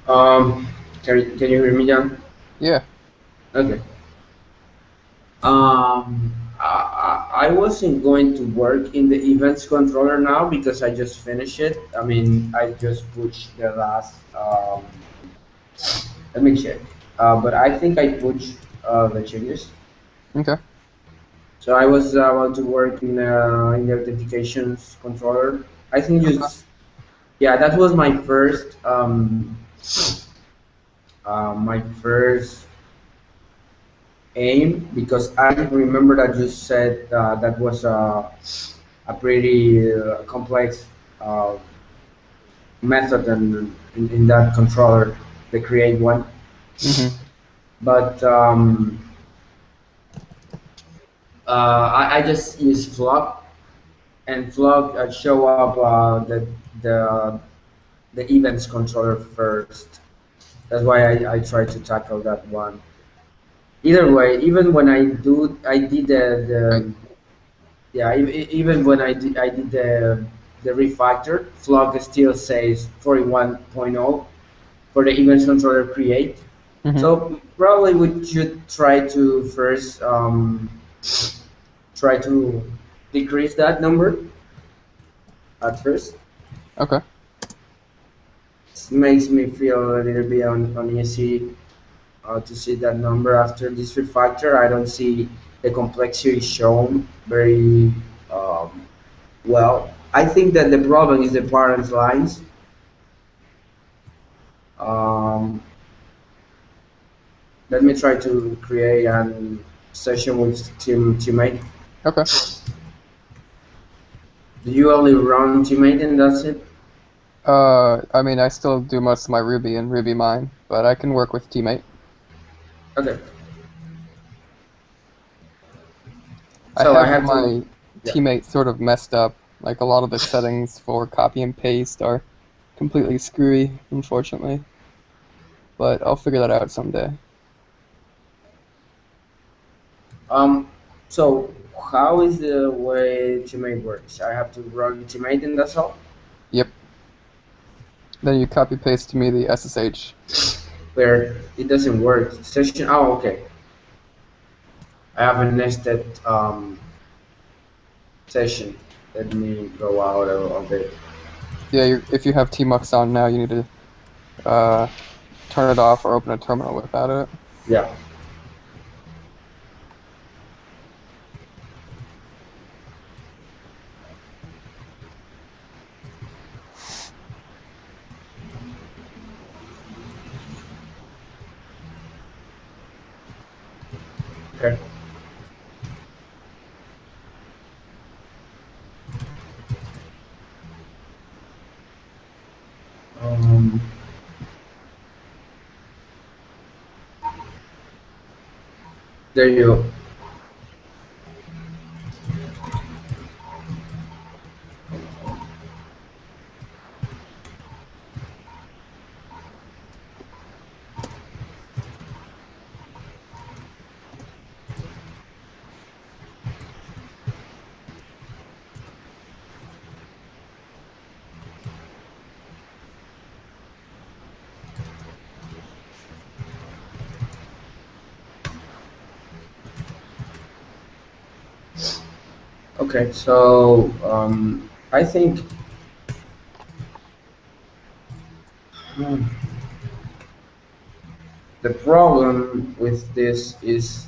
Um, can you hear me, John? Yeah. Okay. I wasn't going to work in the events controller now because I just finished it. I mean, I just pushed the last. Let me check. But I think I pushed the changes. Okay. So I was about to work in the authentications controller. I think just yeah, that was my first aim because I remember that you said that was a pretty complex uh, method in that controller, the create one. Mhm. But I just use Flop, and Flop show up the the events controller first. That's why I try to tackle that one. Either way, even when I did Right. the yeah, even when I did the refactor, Flock still says 41.0 for the events controller create. Mhm. So probably we should try to first try to decrease that number at first. Okay. It makes me feel a little bit uneasy to see that number after this refactor. I don't see the complexity shown very well. I think that the problem is the parent lines. Um, Let me try to create a session with teammate. Okay. Do you only run teammate and that's it? I mean, I still do most of my Ruby and Ruby mine, but I can work with teammate. Okay. I So I have have to. my Yeah. teammate sort of messed up. Like a lot of the settings for copy and paste are completely screwy, unfortunately. But I'll figure that out someday. Um. So how is the way teammate works? I have to run teammate and that's all. Yep. Then you copy paste to me the SSH. Where it doesn't work. Session. Oh, okay. I have a nested session. Let me go out of it. Yeah, if you have tmux on now, you need to turn it off or open a terminal without it. Yeah. Okay. Um. There you go. Okay. So I think. Hmm, the problem with this is,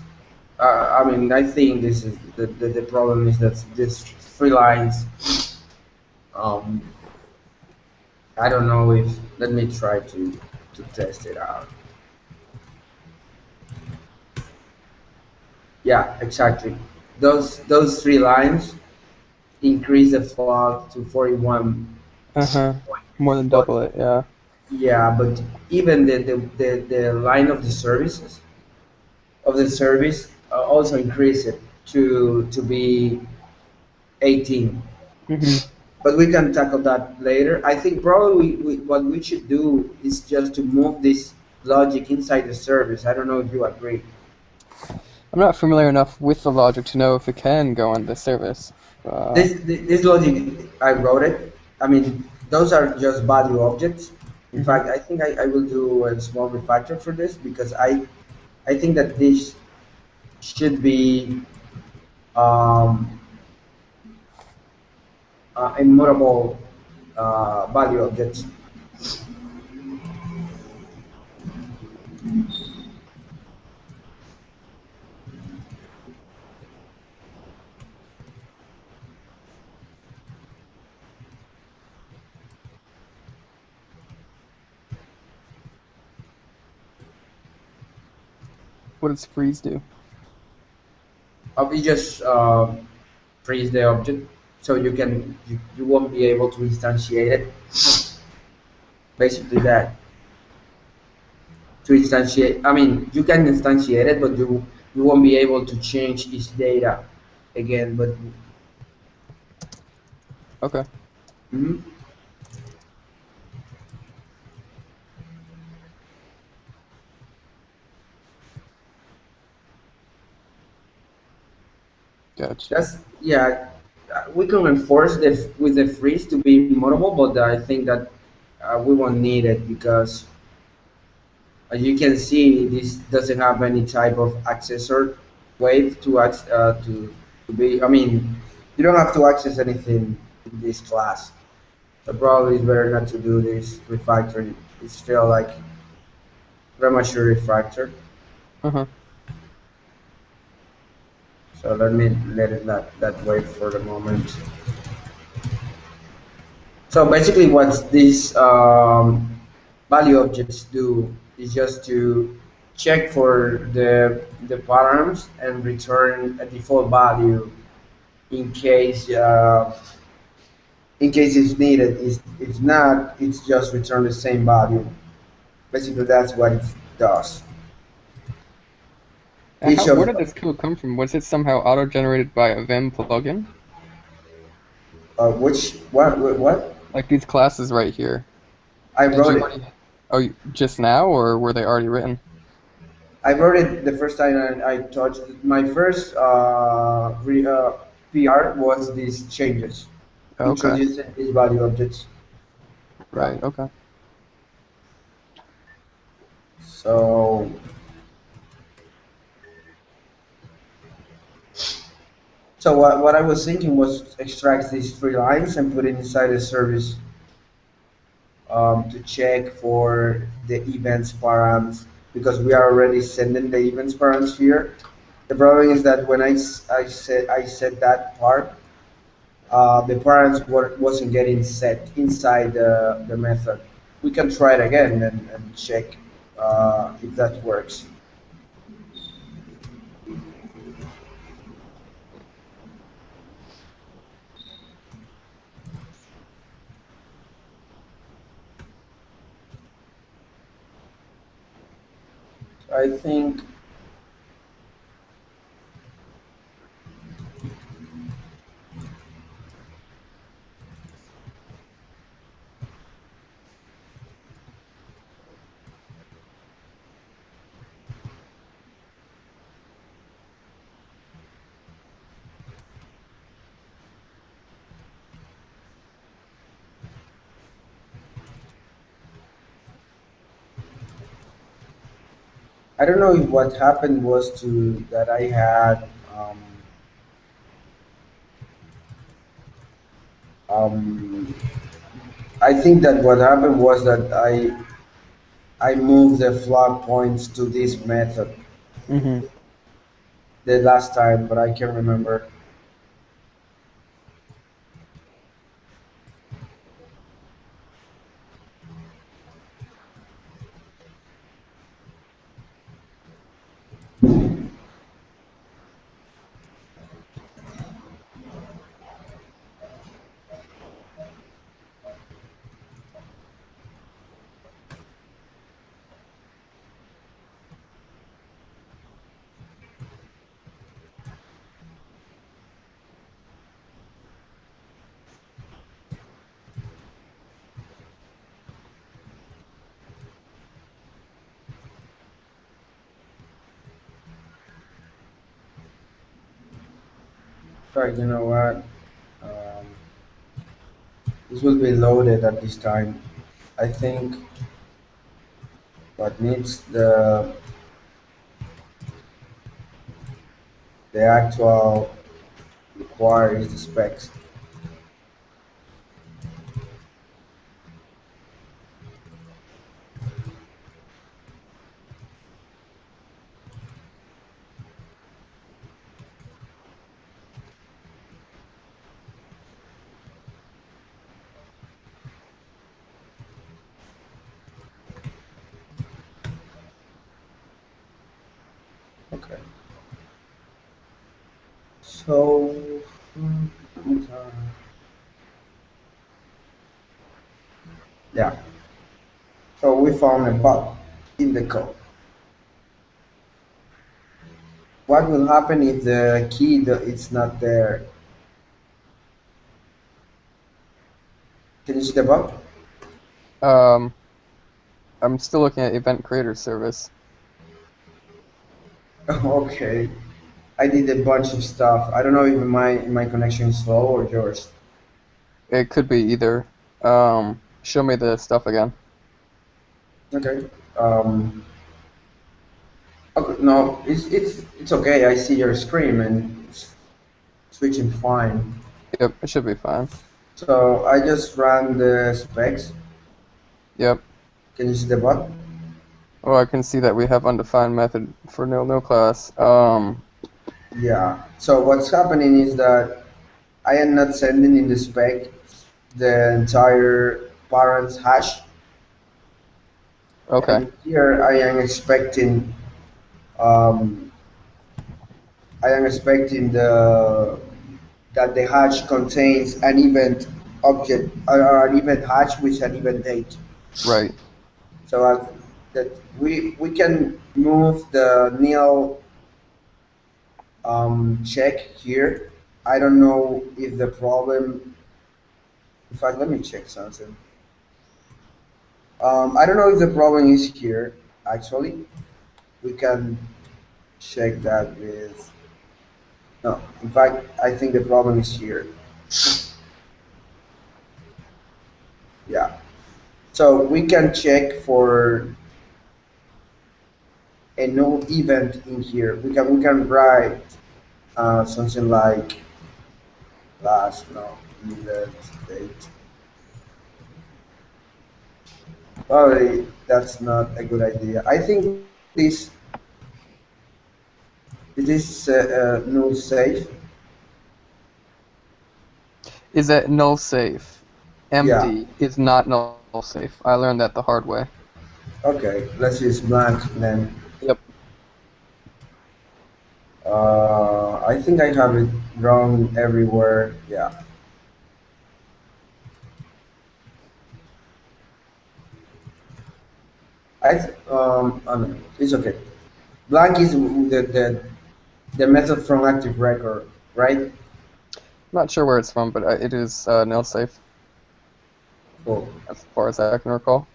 I mean, I think this is the problem is that this three lines, um, I don't know if, let me try to test it out. Yeah, exactly. Those three lines increase the fog to 41. Uh-huh. More than But double it, yeah. yeah, but even the line of the service also increase it to be 18. Hmm. But we can tackle that later. I think probably what we should do is just to move this logic inside the service. I don't know if you agree. I'm not familiar enough with the logic to know if it can go on the service. Uh, This logic, I wrote it. I mean, those are just value objects. In Mm-hmm. fact, I think I will do a small refactor for this because I think that this should be um, immutable value objects. What does freeze do? We just freeze the object so you won't be able to instantiate it. Basically that to instantiate. I mean, you can instantiate it, but you won't be able to change its data again. But Okay, mhm. gotcha. That's yeah. We can enforce the with the freeze to be immutable, but I think that we won't need it because as you can see, this doesn't have any type of accessor wave to be. I mean, you don't have to access anything in this class. So probably it's better not to do this refactoring. It's still like premature refactor. Uh-huh. So let me let it that way for the moment. So basically, what these value objects do is just to check for the params and return a default value in case it's needed. If not, it's just return the same value. Basically, that's what it does. Each Where of did this code come from? Was it somehow auto-generated by a Vim plugin? which what Like these classes right here. I Did wrote you it. already, just now, or were they already written? I wrote it the first time I touched it. My first PR was these changes, Okay, introducing these value objects. Yeah. right, okay. So what I was thinking was extract these three lines and put it inside a service to check for the events params because we are already sending the events params here. The problem is that when I set that part, the parents wasn't getting set inside the method. We can try it again and check if that works. I think I don't know if what happened was to that I had um, I think that what happened was that I moved the flag points to this method Mm-hmm. the last time, but I can't remember. Right, you know what? Um, this will be loaded at this time. I think what needs the actual required is the specs. Okay. So, mm, yeah. So we found a bug in the code. What will happen if the key it's not there? Can you see the bug? Um, I'm still looking at event creator service. Okay. I did a bunch of stuff. I don't know if my connection is slow or yours. It could be either. Show me the stuff again. Okay. Okay. No, it's okay. I see your screen and it's switching fine. Yep, it should be fine. So I just ran the specs. Yep. Can you see the bug? Oh, I can see that we have undefined method for no class. Yeah. So what's happening is that I am not sending in the spec the entire parents hash, Okay. and here um, I am expecting the that the hash contains an event object or an event hash with an event date. Right. So that we can move the nil check here. I don't know if the problem. In fact, let me check something. I don't know if the problem is here. Actually, we can check that with. No, in fact, I think the problem is here. Yeah. So we can check for a null event in here. We can write something like last no event date. Probably that's not a good idea. I think this null safe. Is that null safe? Yeah. Empty is not null safe. I learned that the hard way. Okay. Let's use blank then. Yep. I think I have it wrong everywhere. Yeah. I don't know. It's okay. Blank is the method from active record, right? Not sure where it's from, but it is null safe Cool. as far as I can recall.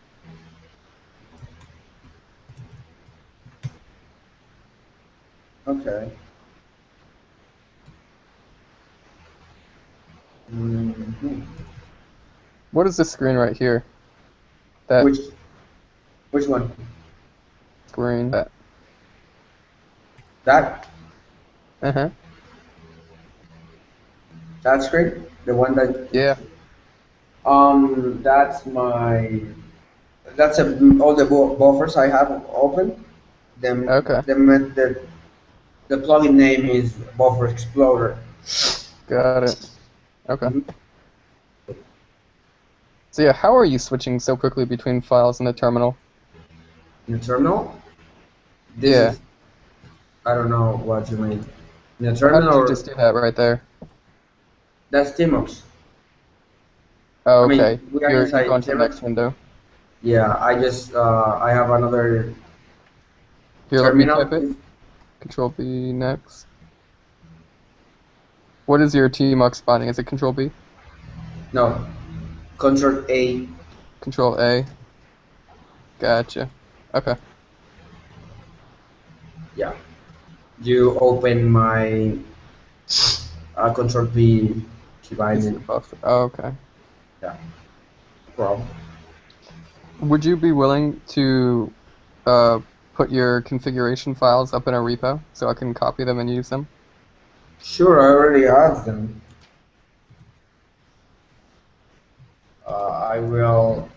Okay. hmm What is this screen right here? That Which which one? screen. That. That Uh-huh. that screen, the one that Yeah. that's my that's all the buffers I have open. The Okay. the met- the plugin name is Buffer Explorer. Got it. Okay. Mhm. So yeah, how are you switching so quickly between files in the terminal? In the terminal, this Yeah. is I don't know what you mean. In the Well, how terminal, did you or just do that right there? that's Tmux. Oh, I okay. mean, we are You're inside going to the Tmux. next window. Yeah, I have another Here, let me type terminal. it. Control B next. What is your tmux binding? Is it Control B? No, Control A. Control A. Gotcha. Okay. Yeah, you open my Control P key Piece of the binding. buffer. Oh, okay. Yeah, problem. Would you be willing to uh, put your configuration files up in a repo so I can copy them and use them? Sure, I already have them. I will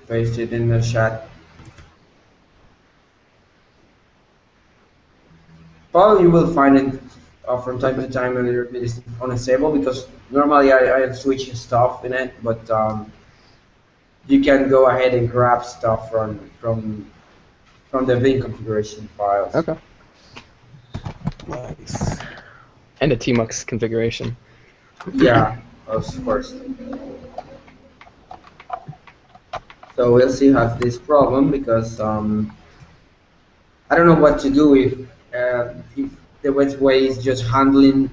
paste it in the chat. Probably you will find it from time to Perfect. time a little bit is unstable because normally I am switching stuff in it, but you can go ahead and grab stuff from the Vim configuration files. Okay. Nice. And a tmux configuration. Yeah, of course. So we'll see have this problem because I don't know what to do if the best way is just handling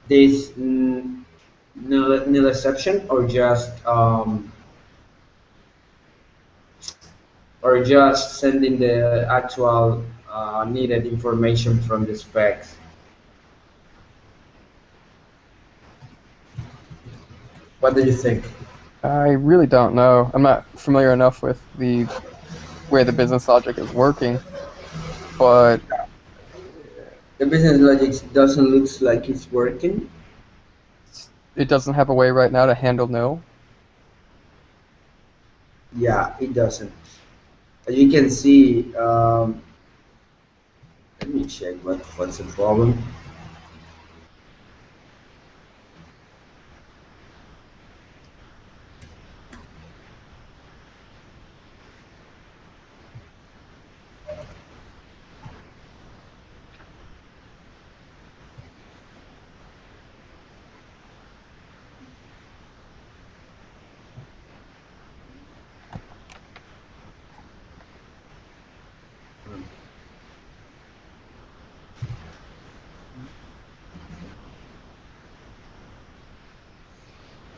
this nil exception or just sending the actual needed information from the specs. What do you think? I really don't know. I'm not familiar enough with the way the business logic is working, but The business logic doesn't look like it's working. it doesn't have a way right now to handle nil. Yeah, it doesn't. As you can see, let me check what's the problem.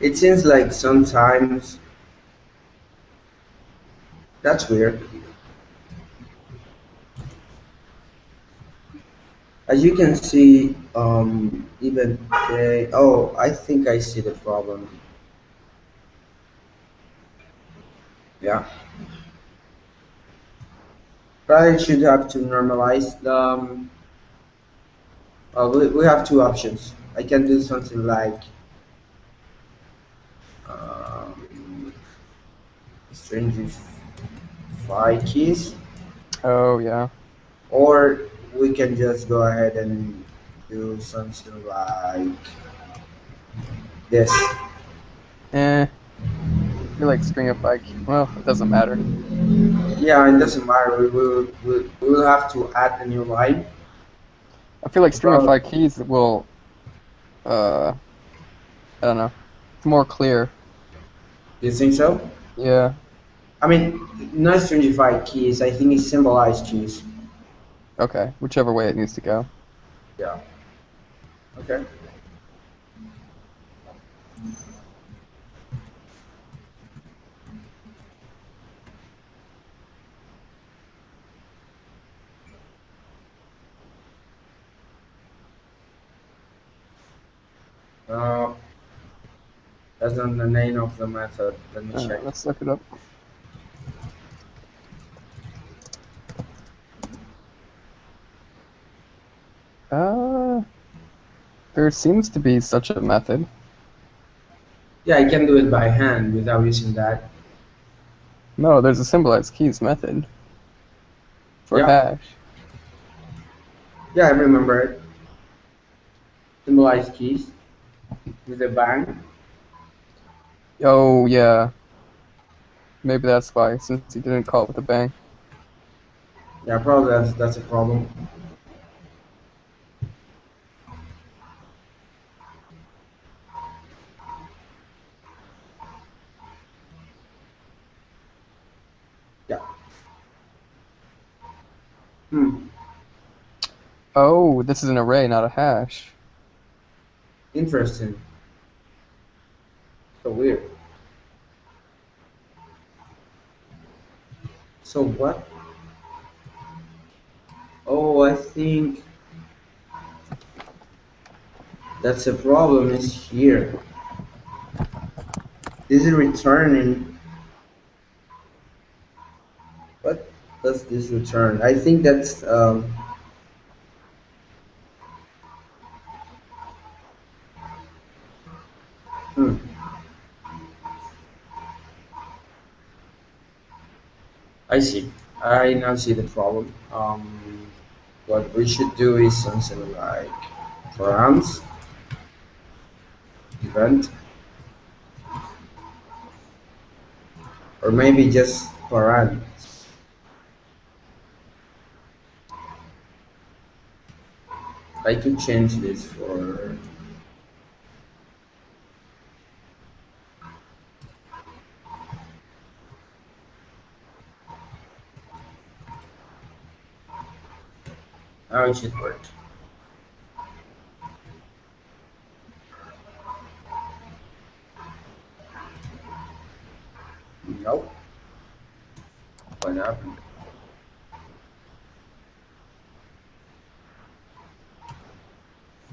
It seems like sometimes that's weird. As you can see, even oh, I think I see the problem. Yeah, probably should have to normalize the. We have two options. I can do something like um, stringify keys, Oh yeah. or we can just go ahead and do something like this. I feel like stringify. Well, it doesn't matter. Yeah, it doesn't matter. We will have to add a new line. I feel like Probably. stringify keys will. Uh, I don't know. It's more clear. Do you think so? Yeah. I mean, not stringified keys. I think it's symbolized keys. Okay. Whichever way it needs to go. Yeah. Okay. Uh, that's not the name of the method. Let me check. Let's look it up. Uh, there seems to be such a method. Yeah, I can do it by hand without using that. No, there's a symbolized keys method for Yeah. hash. Yeah, I remember it. Symbolized keys with a bang. Oh yeah. Maybe that's why, since he didn't call it with a bang. Yeah, probably that's a problem. Yeah. Hmm. Oh, this is an array, not a hash. Interesting. So weird. So what? Oh, I think that's a problem is here. This is returning. What does this return? I think that's hmm, I see. I now see the problem. What we should do is something like params event, or maybe just params. I could change this for. How it should work. Nope. What happened?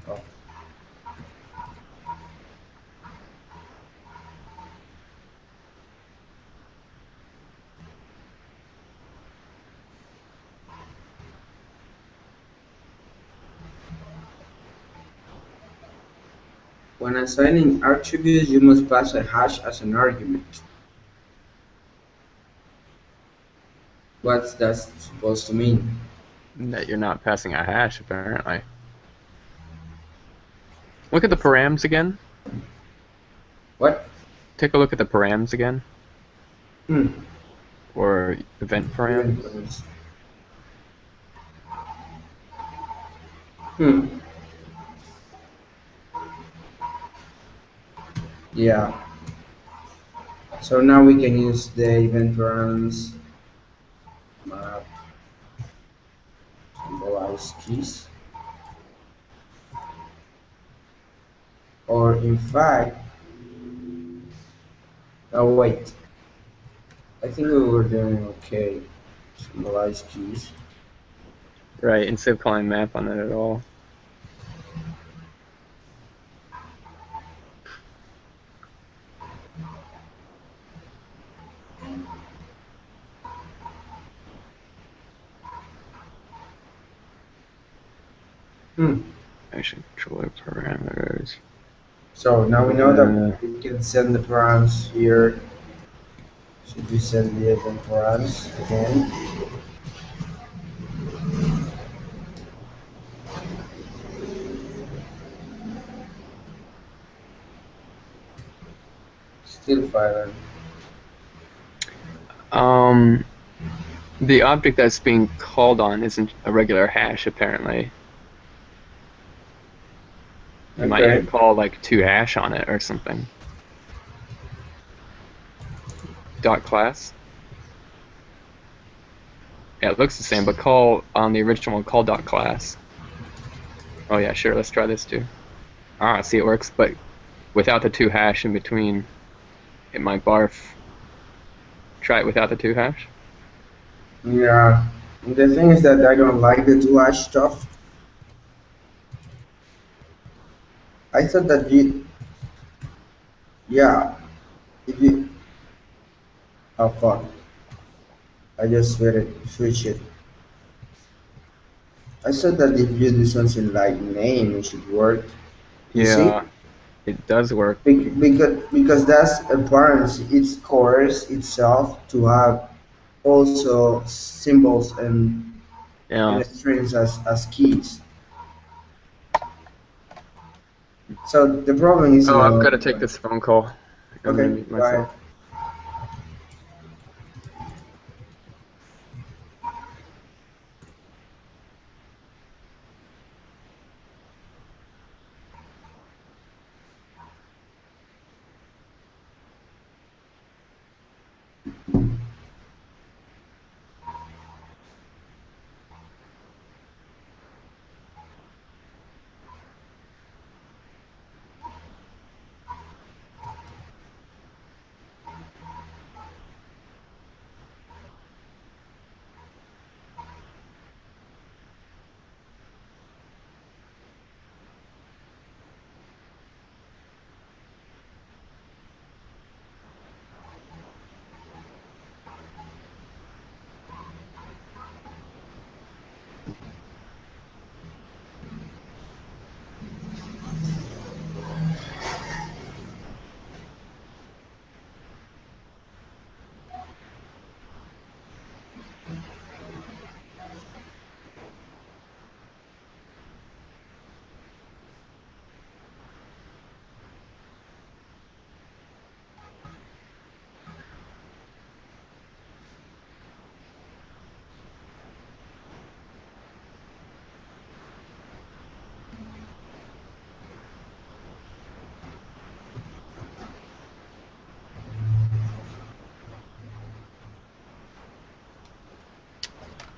Oh. When assigning attributes, you must pass a hash as an argument. What's that supposed to mean? That you're not passing a hash, apparently. Look at the params again. What? Take a look at the params again, Hmm. or event Even params. params. Hmm. Yeah. So now we can use the event params map symbolize keys. Or in fact, oh wait, I think we were doing okay. Symbolize keys. Right, instead of calling map on it at all. Hmm. Action controller parameters. So now we know that Uh, we can send the params here. Should we send the event params again? Still firing. um, the object that's being called on isn't a regular hash, apparently. You might need to Okay. call like 2 hash on it or something. Dot class. Yeah, it looks the same, but call on the original one, call dot class. Oh yeah, sure, let's try this too. Ah, see it works, but without the 2 hash in between, it might barf. Try it without the 2 hash. Yeah. The thing is that I don't like the two hash stuff. I thought that you, yeah, if you, oh fuck, I just switch it. I thought that if you do something like name, it should work. You see? Yeah, it does work. Because that's apparent, it cores itself to have also symbols Yeah. and strings as keys. So the problem is, Oh, I've got to take this phone call. I'm gonna okay, mute go ahead. myself.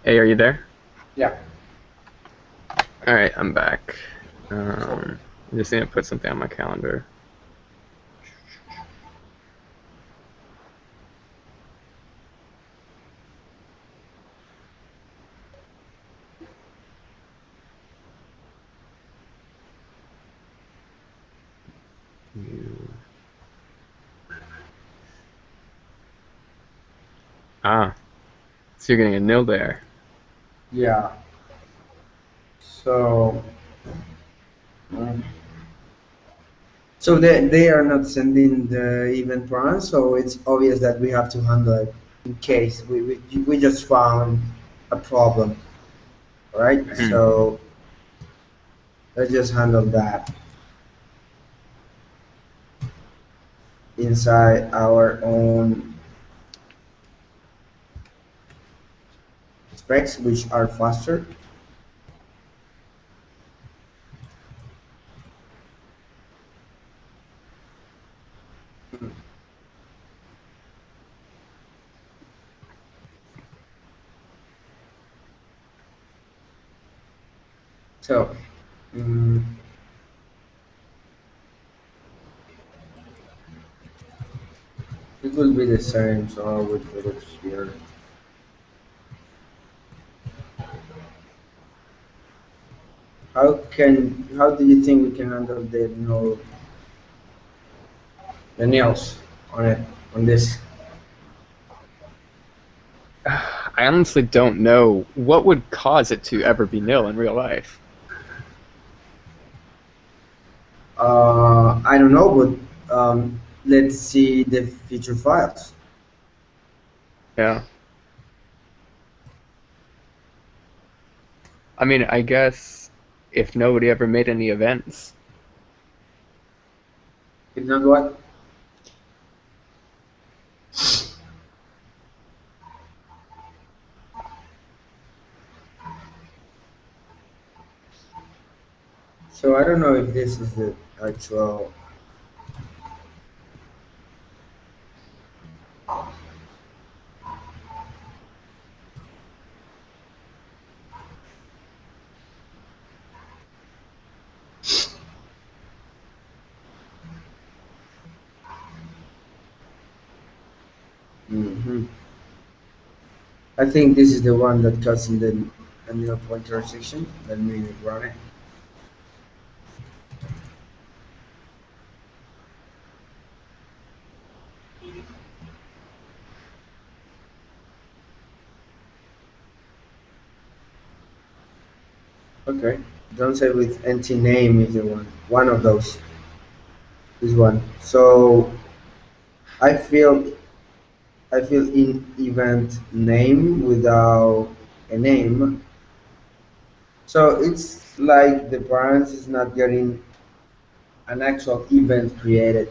Hey, are you there? Yeah. All right, I'm back. I just need to put something on my calendar. Ah, so you're getting a nil there. Yeah. So. mm, So they are not sending the event run, so it's obvious that we have to handle it in case we just found a problem, right? Mhm. So let's just handle that inside our own specs, which are faster. So mm, it will be the same. So I'll wait for it here. How do you think we can handle the nails on it on this? I honestly don't know what would cause it to ever be nil in real life. I don't know, but let's see the feature files. Yeah. I mean, I guess if nobody ever made any events. If not, what? So I don't know if this is the actual. hmm I think this is the one that cuts in the middle pointer section. Let me run it. Okay. Don't say with NT name is the one. One of those. This one. So I feel I feel in event name without a name. So it's like the parents is not getting an actual event created.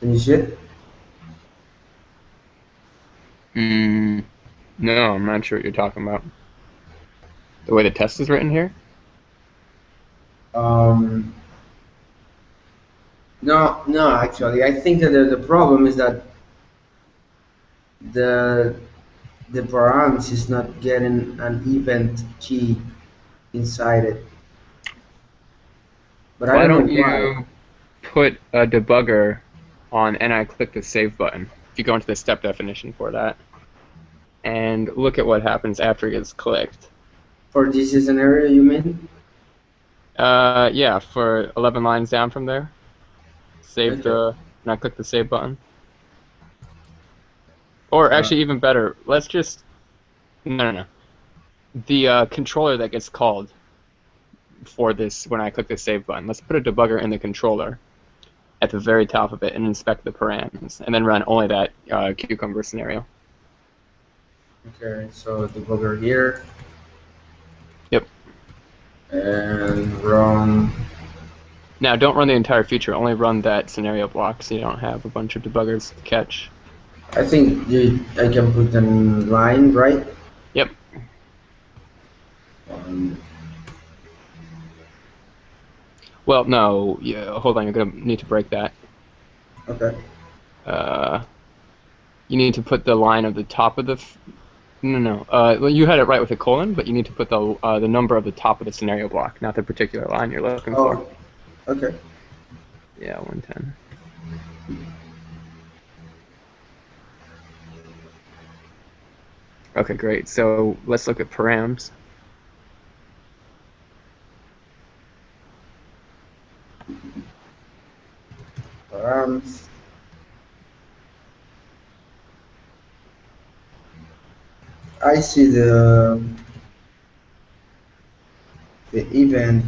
Can you see it? Mm, no, I'm not sure what you're talking about. The way the test is written here? Um, no, actually, I think that the problem is that the the params is not getting an event key inside it, but I Why don't know don't why. you put a debugger on and I click the save button? If you go into the step definition for that and look at what happens after it gets clicked. For this scenario, you mean? Yeah, for 11 lines down from there, save Okay. the, and I click the save button. Or Uh, actually, even better, let's just, no. The controller that gets called for this when I click the save button, let's put a debugger in the controller at the very top of it and inspect the params, and then run only that cucumber scenario. okay, so the bugger here Yep. and run. Now, don't run the entire feature, only run that scenario block so you don't have a bunch of debuggers to catch. I think I can put a line right. Yep. Um, Well, no, yeah, hold on, you're going to need to break that. okay. Uh, You need to put the line of the top of the. No. Well, you had it right with a colon, but you need to put the number of the top of the scenario block, not the particular line you're looking for. Oh, okay. Yeah, 110. Okay, great. So let's look at params. Um, I see the event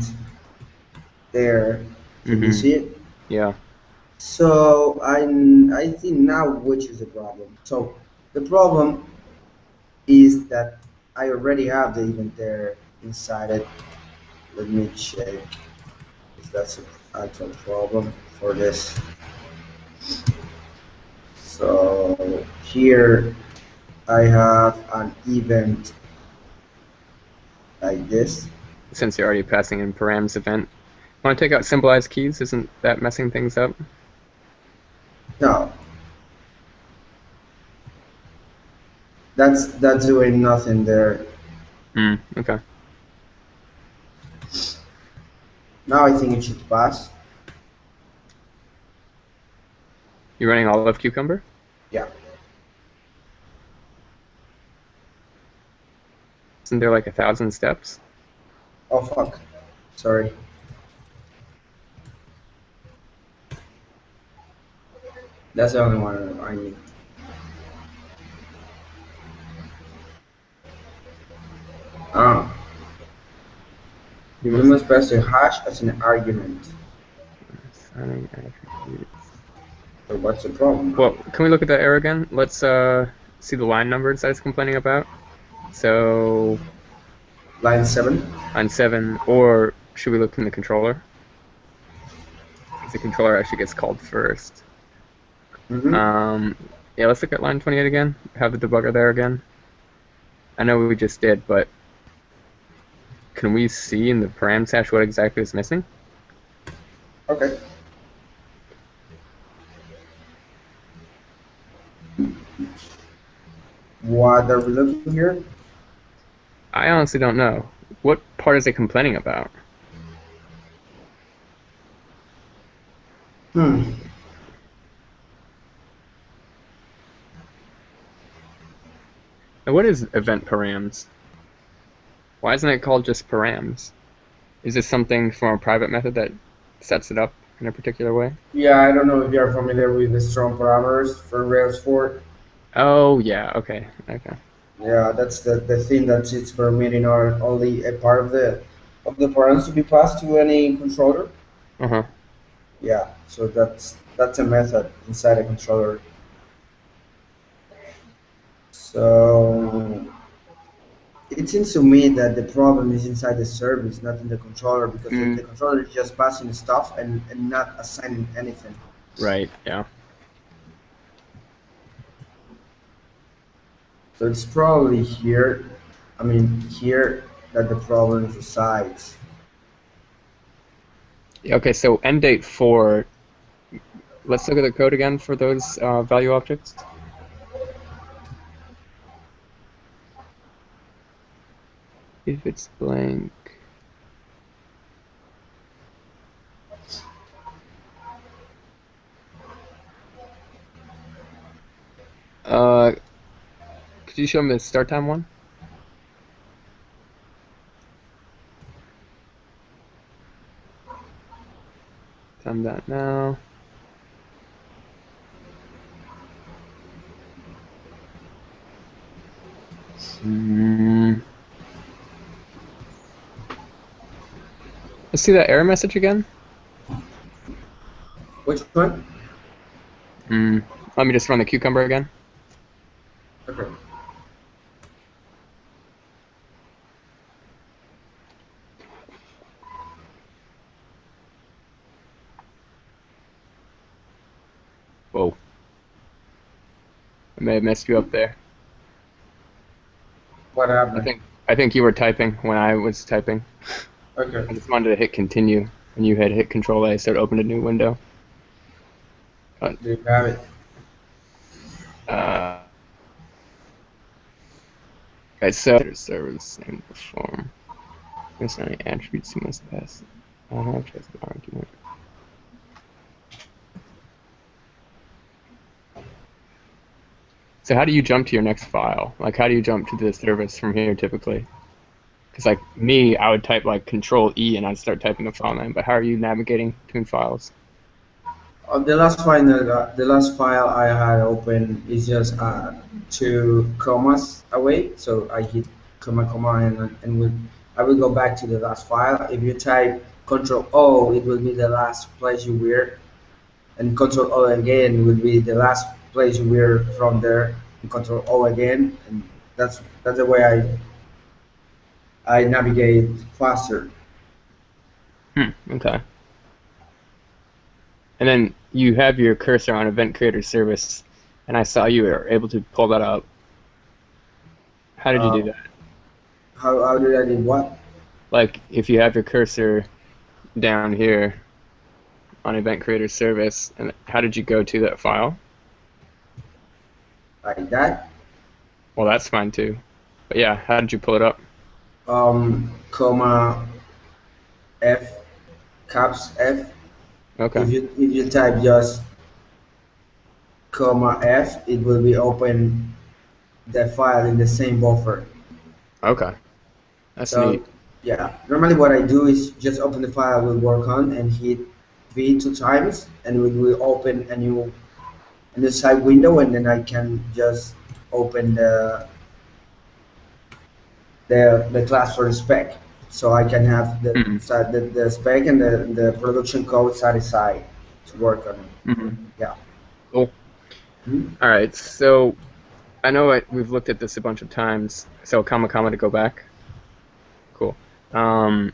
there. Can you see it? Yeah. So I think now which is the problem. So the problem is that I already have the event there inside it. Let me check if that's an actual problem for this. So here I have an event like this. Since you're already passing in params event. Want to take out symbolized keys? Isn't that messing things up? No, that's doing nothing there. Okay. Now I think it should pass. You running all of Cucumber? Yeah. Isn't there like 1,000 steps? Oh fuck. Sorry. That's the only one I need. Ah. You must pass the hash as an argument. Assigning attributes. So what's the problem? Well, can we look at that error again? Let's see the line numbers that it's complaining about. So Line 7. line 7, or should we look in the controller? Because the controller actually gets called first. Yeah, let's look at line 28 again. Have the debugger there again. I know we just did, but can we see in the params hash what exactly is missing? Okay. What are we looking here? I honestly don't know. What part is it complaining about? Hmm. Now, what is event params? Why isn't it called just params? Is this something from a private method that sets it up in a particular way? Yeah, I don't know if you are familiar with the strong parameters for Rails 4. Oh, yeah, okay. Yeah, that's the thing that it's permitting only a part of the params to be passed to any controller. Uh-huh. Yeah, so that's a method inside a controller. So it seems to me that the problem is inside the service, not in the controller, because the controller is just passing stuff and not assigning anything. Right, yeah. So it's probably here, here that the problem resides. Okay, so end date 4. Let's look at the code again for those value objects. If it's blank. Could you show me the start time one? Time that now. Let's see that error message again. Which one? Let me just run the cucumber again. Okay. Whoa. I may have messed you up there. What happened? I think you were typing when I was typing. Okay. I just wanted to hit continue, and you had hit Control A, so it opened a new window. Do you have it? Uh, okay, so service name perform. There's any attributes you must pass. I don't know if there's an argument. So how do you jump to your next file? Like, how do you jump to the service from here typically? Because like me, I would type like Control E and I'd start typing the file name. But how are you navigating between files? The last file I had open is just 2 commas away. So I hit comma comma I will go back to the last file. If you type Control O, it will be the last place you were, and Control O again will be the last place you were from there. And Control O again, and that's the way I navigate faster. Okay. And then you have your cursor on Event Creator Service, and I saw you were able to pull that up. How did you do Uh, that? how did I do what? Like, if you have your cursor down here on Event Creator Service, and how did you go to that file? Like that? Well, that's fine too. But yeah, how did you pull it up? Comma F, caps F. Okay. If you type just comma F, it will be open the file in the same buffer. Okay. That's neat. So yeah, normally what I do is just open the file I will work on and hit V 2 times, and it will open a new side window, and then I can just open the class for the spec, so I can have Hmm. the spec and the production code side by side to work on it. Hmm. Yeah. Cool. Mhm. All right. So I know we've looked at this a bunch of times. So comma comma to go back. Cool. Um,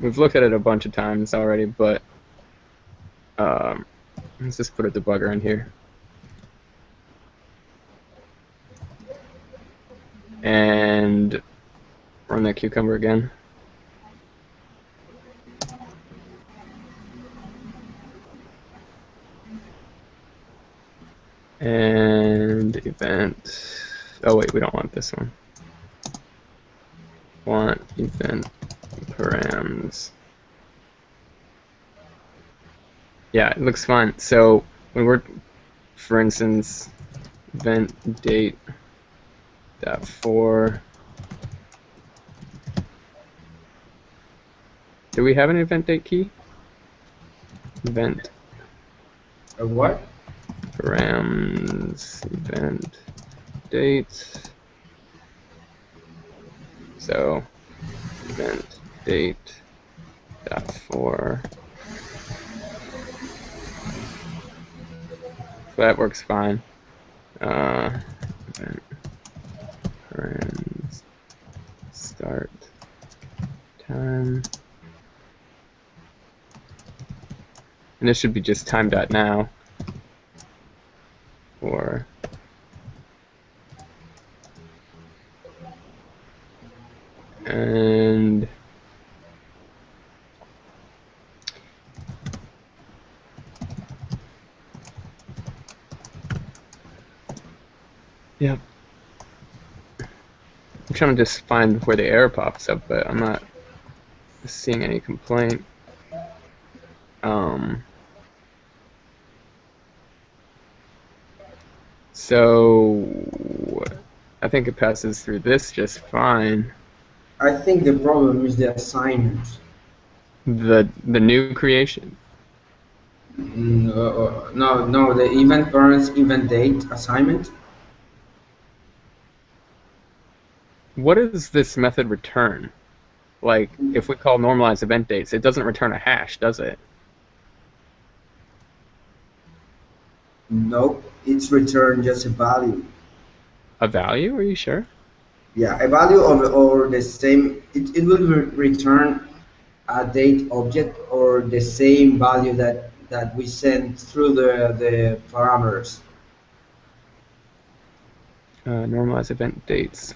we've looked at it a bunch of times already, but um, let's just put a debugger in here and run that cucumber again. And event. Oh wait, we don't want this one. Want event params. Yeah, it looks fine. So when we're, for instance, event date dot for. Do we have an event date key? Event What? params event date. So event date dot for. So that works fine. Event params start time. And this should be just time.now or and yeah. I'm trying to just find where the error pops up, but I'm not seeing any complaint. So I think it passes through this just fine. I think the problem is the assignment. The new creation. No, the event parents event date assignment. What does this method return? Like if we call normalize event dates, it doesn't return a hash, does it? Nope, it's return just a value. A value? Are you sure? Yeah, a value or the same. It will return a date object or the same value that we send through the parameters. Normalize event dates.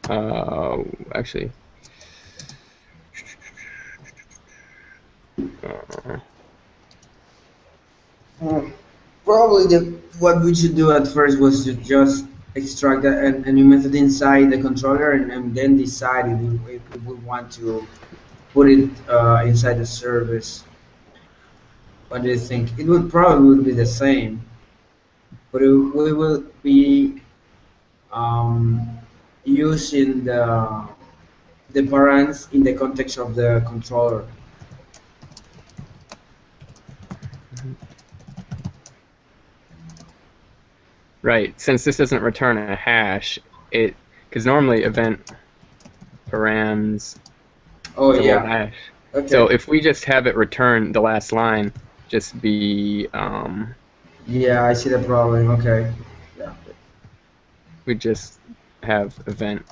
Uh, Actually, probably what we should do at first was to just extract a new method inside the controller and then decide if we want to put it inside the service. What do you think? It would probably would be the same, but we will be um, using the parents in the context of the controller. Right. Since this doesn't return a hash, because normally event params Oh is a little yeah. hash. Okay. So if we just have it return the last line, just be Yeah, I see the problem. Okay. Yeah. we just have event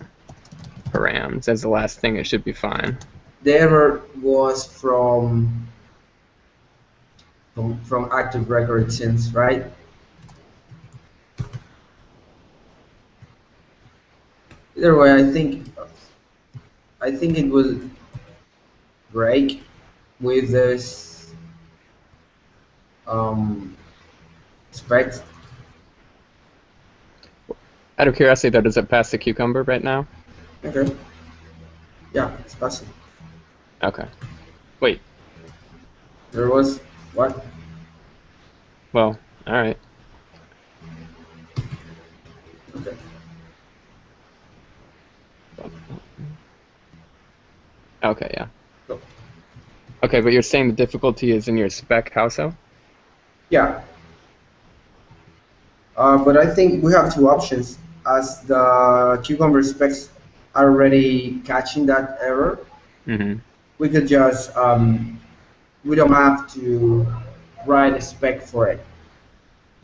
params as the last thing, it should be fine. The error was from active record since, right? Either way, I think it will break with this um spec. Out of curiosity, though, does it pass the cucumber right now? Okay. Yeah, it's possible. Okay. Wait. There was what? Well, all right. Okay. Okay, yeah. So, Okay, but you're saying the difficulty is in your spec. How so? yeah. But I think we have two options. As the cucumber specs are already catching that error, Mm-hmm. we could just we don't have to write a spec for it.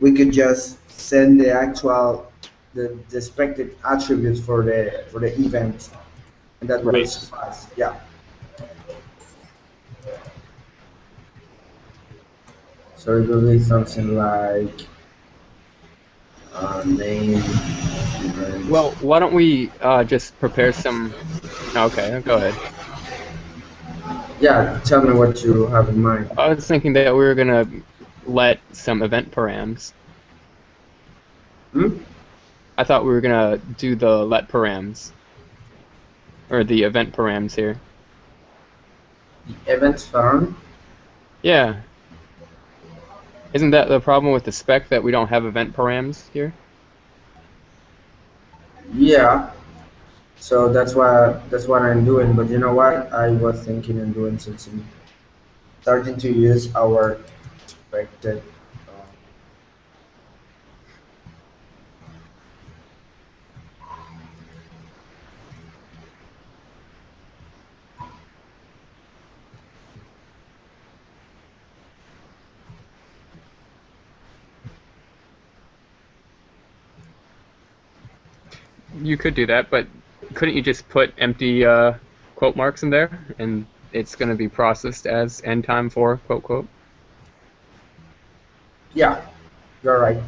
We could just send the actual the expected attributes for the event, and that will Right. suffice. Yeah. So it will be something like name event. Well, why don't we just prepare some? Okay, go ahead. Yeah, tell me what you have in mind. I was thinking that we were gonna let some event params. Hmm? I thought we were gonna do the let params or the event params here. The event found. Yeah. Isn't that the problem with the spec that we don't have event params here? Yeah. So that's what I'm doing. But you know what? I was thinking and doing something, starting to use our expected. You could do that, but couldn't you just put empty quote marks in there and it's gonna be processed as end time for quote quote? Yeah, you're right.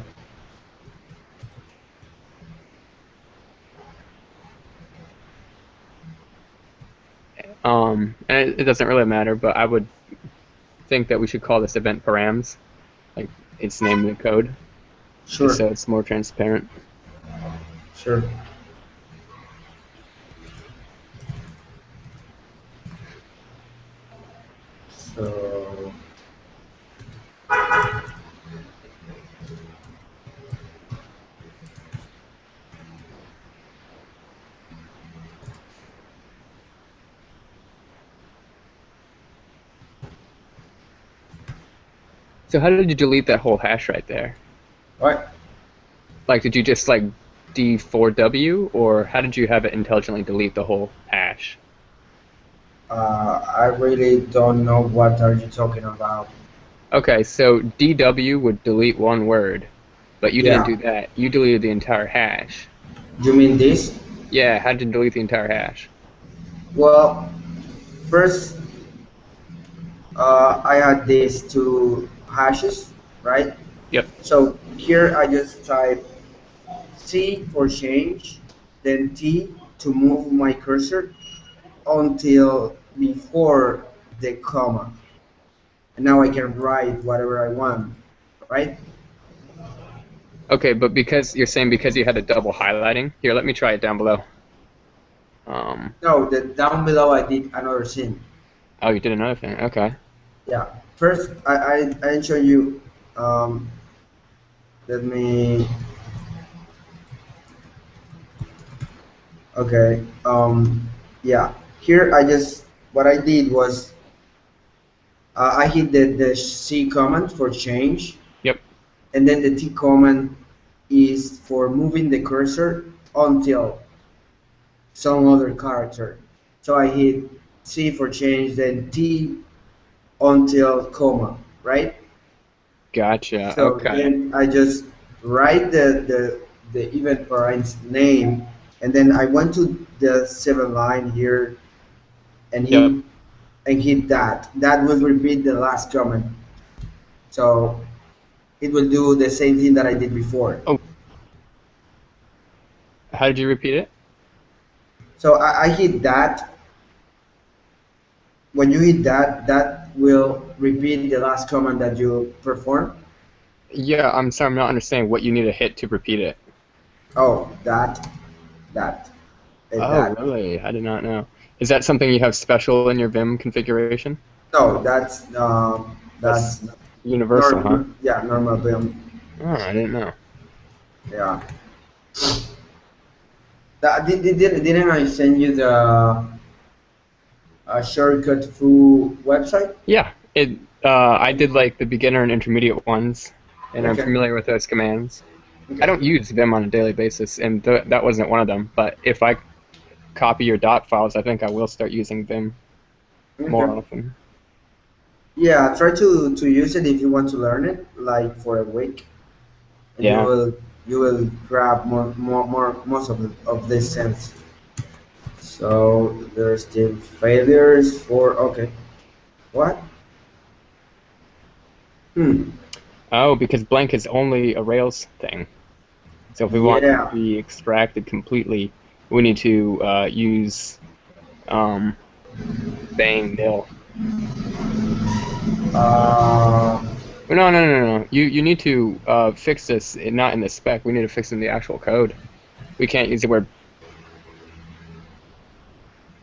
And it doesn't really matter, but I would think that we should call this event params, like it's named in the code, just Sure, so it's more transparent. sure. So So how did you delete that whole hash right there? what? Like, did you just like D4W, or how did you have it intelligently delete the whole hash? I really don't know what are you talking about. Okay, so DW would delete one word, but you didn't Yeah. do that. You deleted the entire hash. You mean this? Yeah, how did you delete the entire hash? Well, first I had these two hashes, right? Yep. So here I just type C for change, then T to move my cursor until before the comma. And now I can write whatever I want, right? Okay, but because you're saying because you had the double highlighting, here, let me try it down below. No, the down below I did another scene. Oh, you did another thing. Okay. Yeah. First, I show you. Um, let me. Okay. Yeah. Here I just what I did was I hit the C command for change, Yep. and then the T command is for moving the cursor until some other character. So I hit C for change, then T until comma, right? Gotcha. So Okay. then I just write the event parent's name, and then I went to the seven line here and Yep. hit that. That will repeat the last comment. So it will do the same thing that I did before. Oh, how did you repeat it? So I hit that. When you hit that, that will repeat the last command that you perform. Yeah, I'm sorry, I'm not understanding what you need to hit to repeat it. Oh, that, and Oh, that. really? I did not know. Is that something you have special in your Vim configuration? No, That's that's universal, huh? yeah, normal BIM. Oh, I didn't know. Yeah. Didn't I send you the shortcut through website? Yeah, I did like the beginner and intermediate ones, and I'm Okay. familiar with those commands. I Okay. don't use Vim on a daily basis, and that wasn't one of them. But if I copy your dot files, I think I will start using Vim more Okay. often. Yeah, try to use it if you want to learn it, like for a week, and Yeah. you will grab more most of this sense. So there's still failures for okay. What? Hmm. Oh, because blank is only a Rails thing. So if we want it to Yeah. be extracted completely, we need to use um, bang nil. Uh, No, no, no, no, no. You need to fix this, not in the spec. We need to fix it in the actual code. We can't use the word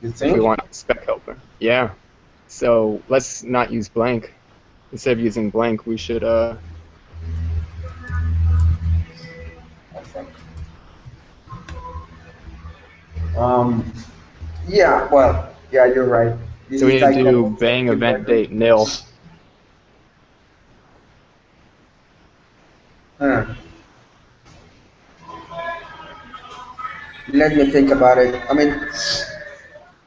you if we think? want spec helper. Yeah. So let's not use blank. Instead of using blank, we should I think. Um. Yeah. Well. Yeah, you're right. This so we is need to like do a bang event record. date nil. Huh. Let me think about it. I mean,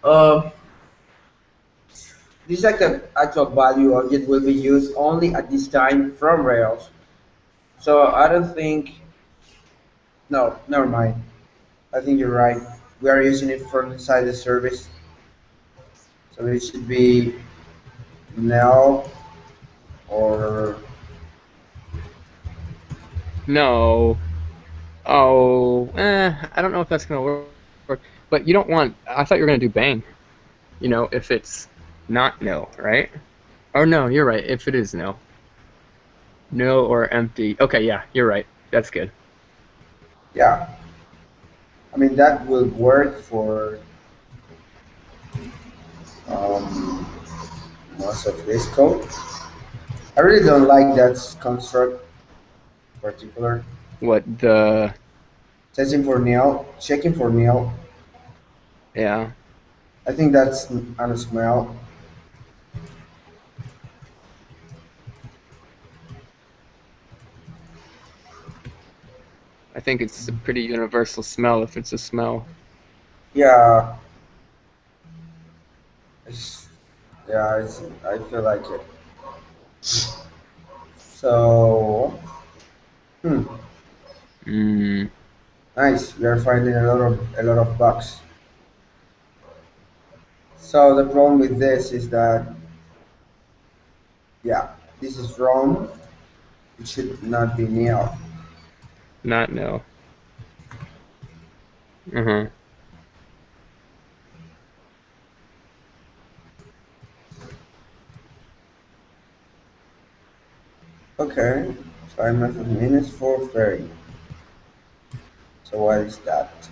uh, this is like the actual value of it will be used only at this time from Rails. So I don't think. No, never mind. I think you're right. We are using it from inside the service, so it should be now or No. Oh, I don't know if that's gonna work. But you don't want. I thought you were gonna do bang. If it's not nil, right? Or no, you're right. If it is nil, nil or empty. Okay, yeah, you're right. That's good. yeah. I mean that will work for um, most of this code. I really don't like that construct in particular. What the? Testing for nil, checking for nil. Yeah, I think that's an smell. I think it's a pretty universal smell if it's a smell. Yeah, it's, I feel like it. So, hmm, Mm. nice. We are finding a lot of bugs. So the problem with this is that, yeah, this is wrong. It should not be nil. Not nil. Uh-huh. Okay, 5 method minutes for ferry. So what is that?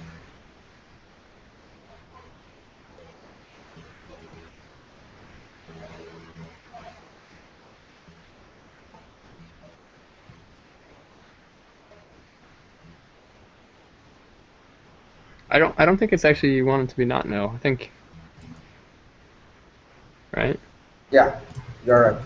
I don't think it's actually you want it to be not no. I think right. Yeah, you're right.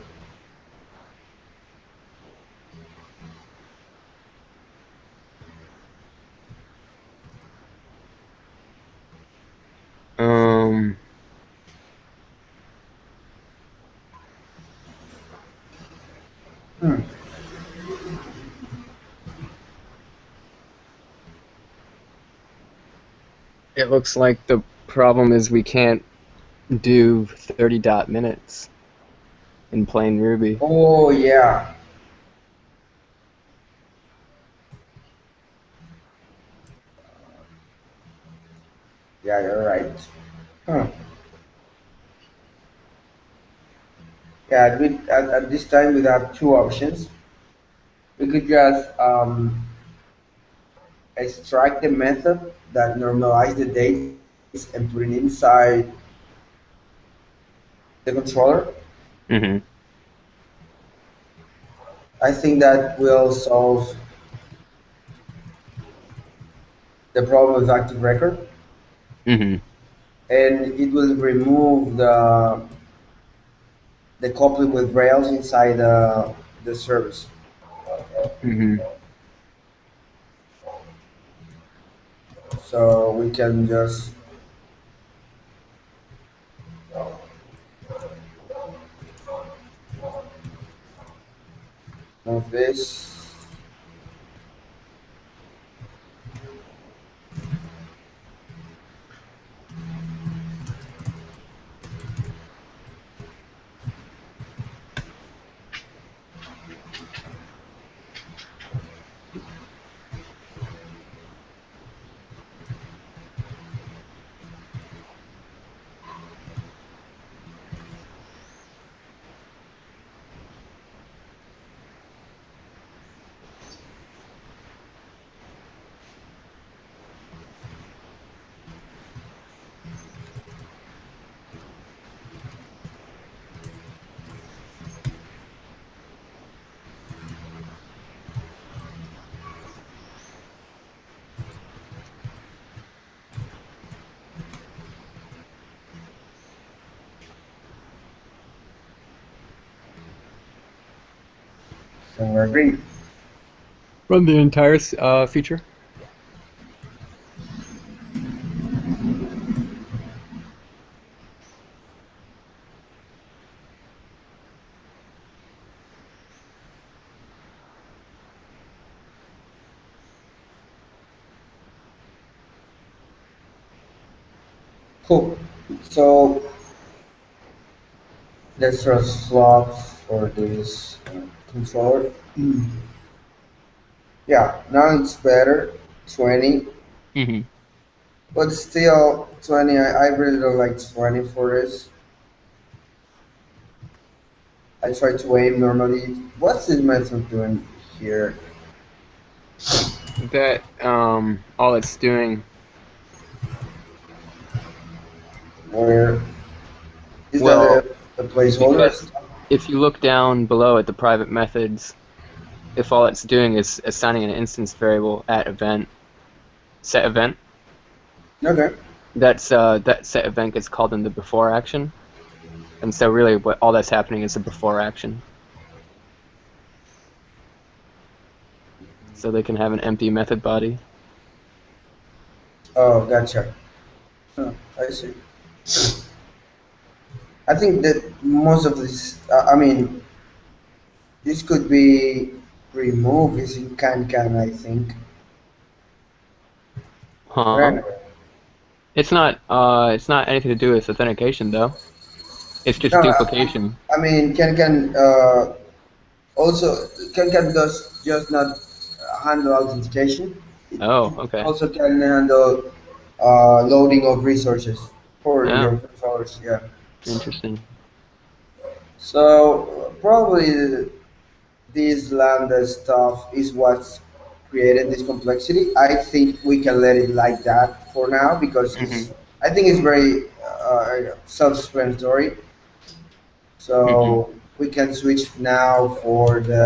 Um, Hmm. it looks like the problem is we can't do 30 dot minutes in plain Ruby. Oh yeah, yeah, you're right. Huh. Yeah, at this time we have two options. We could just extract the method that normalize the dates and put it inside the controller. Mm-hmm. I think that will solve the problem with active record, Mm-hmm. and it will remove the coupling with Rails inside the service. Mm-hmm. So we can just move this. So we're agreed. Run the entire feature. Cool. So let's just swap for this controller. Yeah, now it's better. 20, Mm-hmm. but still 20. I really don't like 20 for this. I try to aim normally. What's this method doing here? That all it's doing. Where is that Well, a placeholder? because if you look down below at the private methods, if all it's doing is assigning an instance variable at event set event, Okay. that set event gets called in the before action, and so really what all that's happening is a before action. So they can have an empty method body. Oh, gotcha. Huh, I see. I think that most of this, I mean, this could be removed using can, I think. But Huh? anyway. It's not anything to do with authentication though. It's just No, duplication. I mean, can also can does just not handle authentication. It Oh, okay. also can handle loading of resources for your Oh, controllers. Yeah. interesting. So probably this lambda stuff is what's created this complexity. I think we can let it like that for now because Mhm. I think it's very self-explanatory. Mhm. So we can switch now for the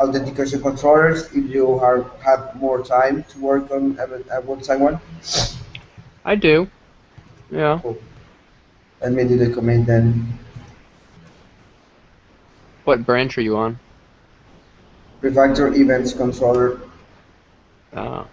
authentication controllers if you have more time to work on a one-time one. I do. Yeah. Cool. Let me do the command then. What branch are you on? Refactor events controller. Uh,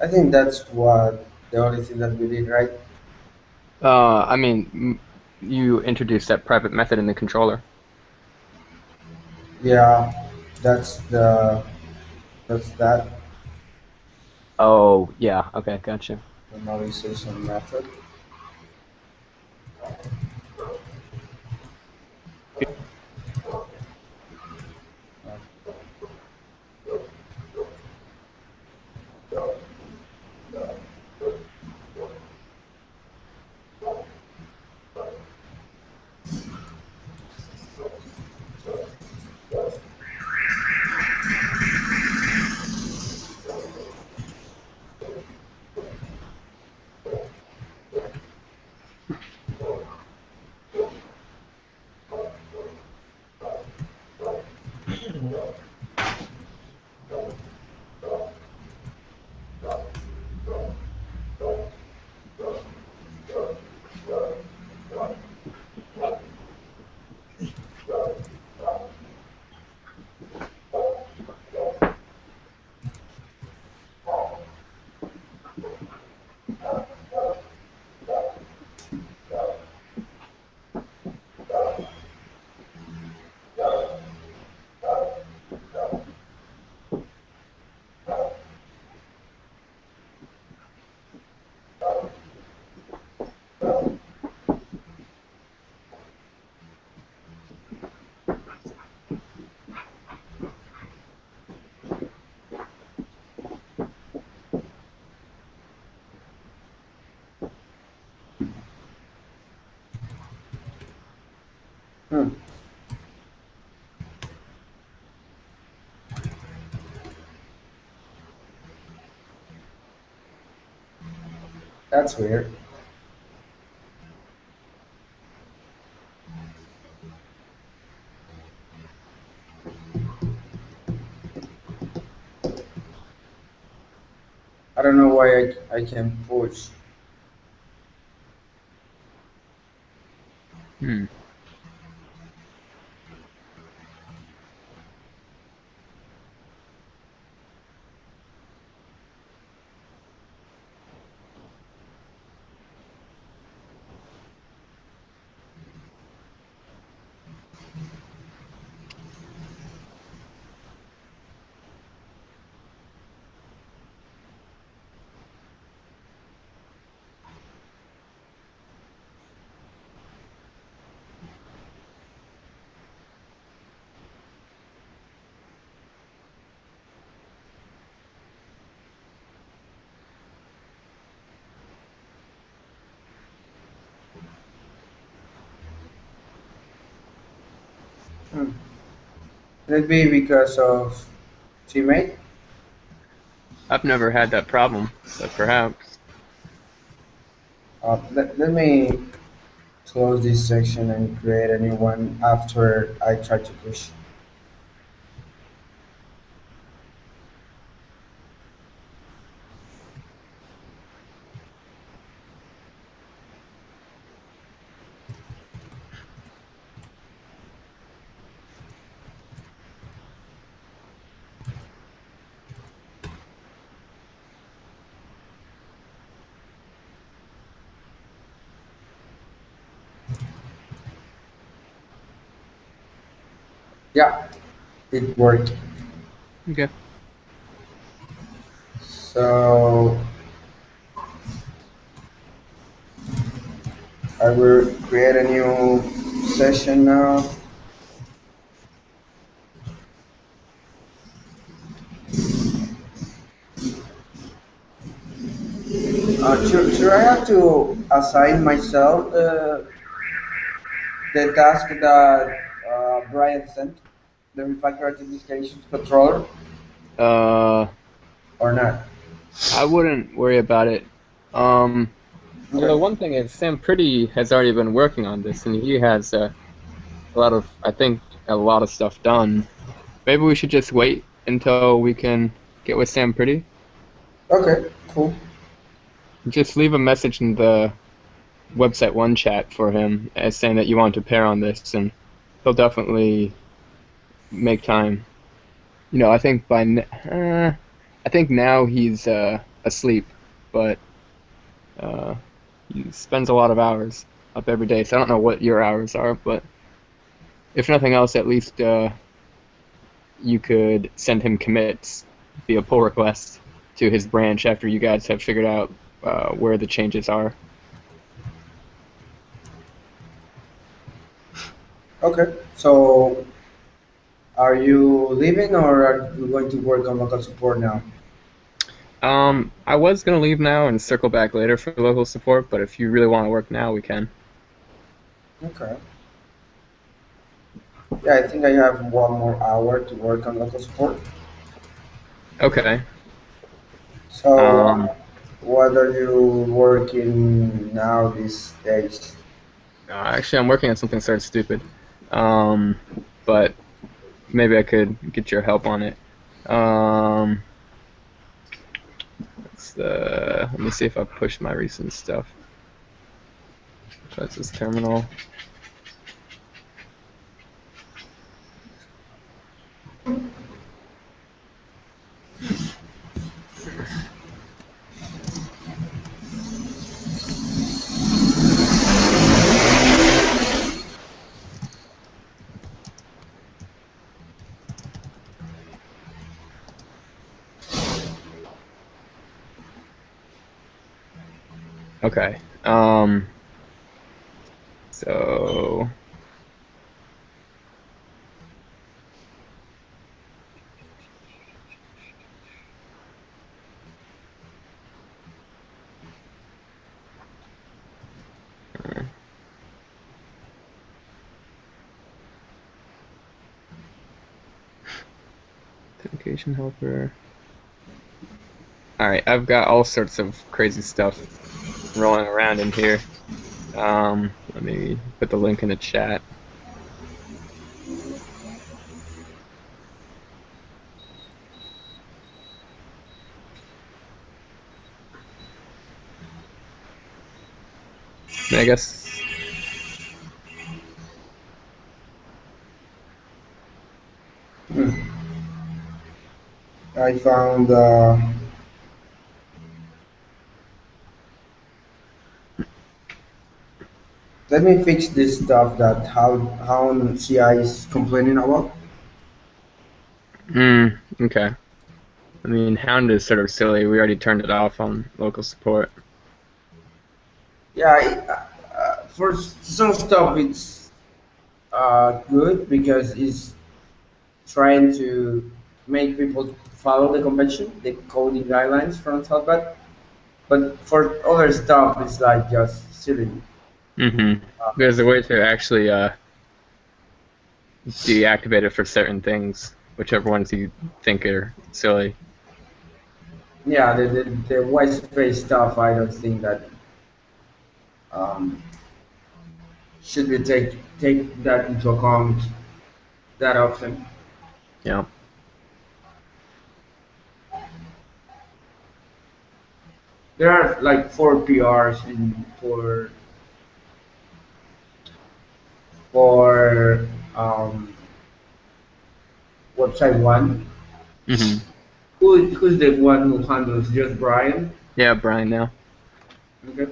I think that's what the only thing that we did, right? I mean, you introduced that private method in the controller. Yeah, that's the that's that Oh, yeah. Okay, gotcha. normalization method. Hmm, that's weird. I don't know why I can push. Hmm. Hmm. Could it be because of teammate? I've never had that problem, but perhaps. Let me close this section and create a new one after I try to push. Yeah, it worked. Okay. So I will create a new session now. Should I have to assign myself the task that Brian sent, the refactor authentication controller, Uh, or not? I wouldn't worry about it. Um, Okay. Although one thing is, Sam Pretty has already been working on this, and he has a lot of, I think, a lot of stuff done. Maybe we should just wait until we can get with Sam Pretty. Okay. Cool. Just leave a message in the website one chat for him as saying that you want to pair on this, and he'll definitely make time. I think I think now he's asleep, but uh, he spends a lot of hours up every day. So I don't know what your hours are, but if nothing else, at least you could send him commits via pull request to his branch after you guys have figured out where the changes are. Okay. So, are you leaving or are you going to work on local support now? I was gonna leave now and circle back later for local support, but if you really want to work now, we can. Okay. Yeah, I think I have 1 more hour to work on local support. Okay. So, Um, what are you working now these days? Actually, I'm working on something sort of stupid, um, but maybe I could get your help on it. Um, Let me see if I push my recent stuff. That's this terminal. Okay. So authentication helper. All right, I've got all sorts of crazy stuff rolling around in here. Let me put the link in the chat. I guess. Hmm. I found. Let me fix this stuff that how CI is complaining about. Okay. I mean, Hound is sort of silly. We already turned it off on local support. Yeah, for some stuff it's good because it's trying to make people follow the convention, the coding guidelines from Thoughtbot. But for other stuff, it's like just silly. There's a way to actually deactivate it for certain things, whichever ones you think are silly. Yeah, the white space stuff. I don't think that. um, should we take that into account that often? Yeah. There are like four PRs in for website one. Hmm. Who's the one who handles just Brian? Yeah, Brian now. Okay.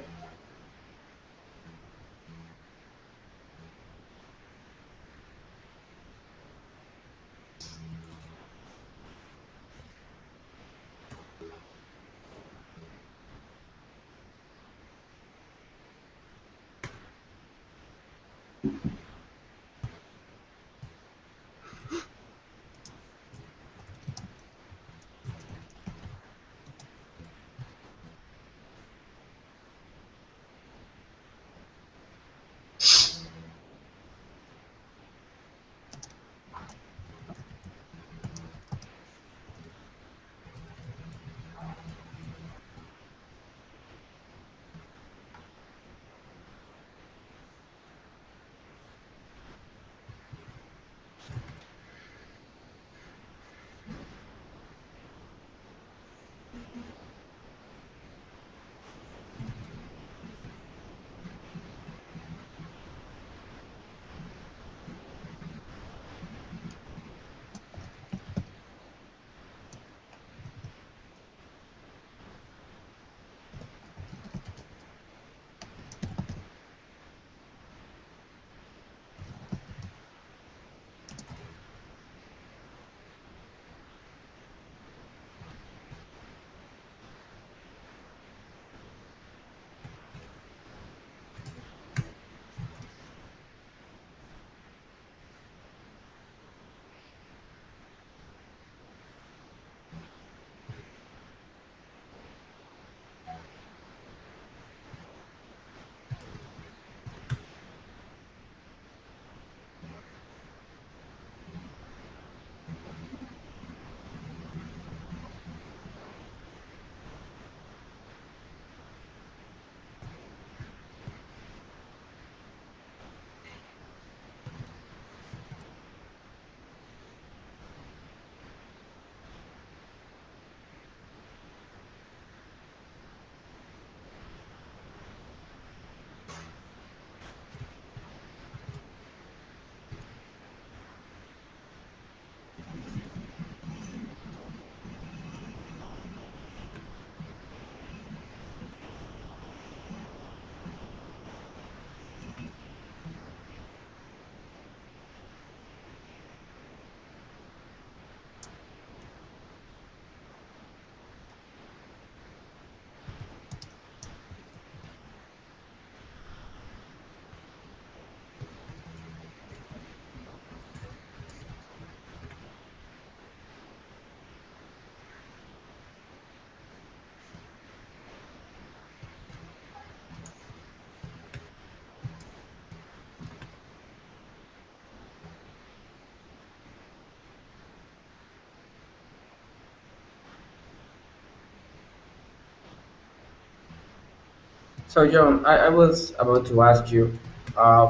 So John, I was about to ask you,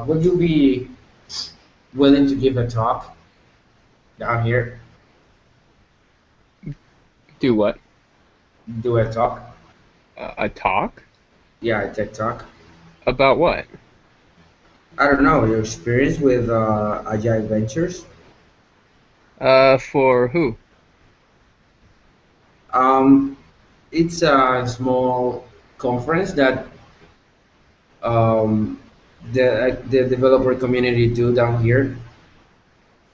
would you be willing to give a talk down here? Do what? Do a talk? A talk? Yeah, a TED talk. About what? I don't know your experience with Agile Ventures. For who? Um, it's a small conference that um, the developer community do down here.